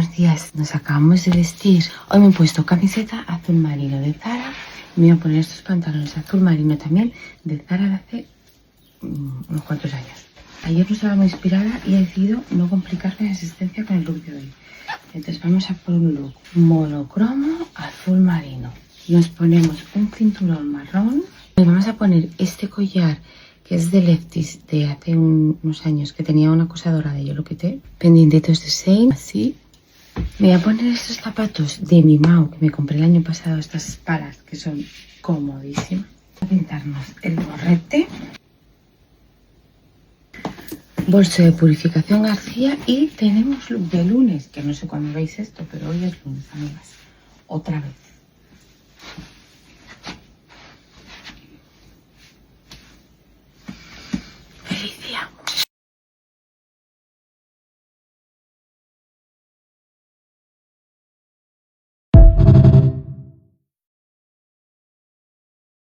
buenos días. Nos acabamos de vestir. Hoy me he puesto camiseta azul marino de Zara. Me voy a poner estos pantalones azul marino también de Zara de hace unos cuantos años. Ayer no estaba muy inspirada y he decidido no complicarme la existencia con el look de hoy. Entonces vamos a por un look monocromo azul marino. Nos ponemos un cinturón marrón. Y vamos a poner este collar que es de Lefties de hace unos años, que tenía una cosa dorada y yo lo quité. Pendientitos de Shein, así. Me voy a poner estos zapatos de Mimau que me compré el año pasado, estas palas que son comodísimas. Vamos a pintarnos el gorrete. Bolso de purificación García y tenemos look de lunes, que no sé cuándo veis esto, pero hoy es lunes, amigas. Otra vez.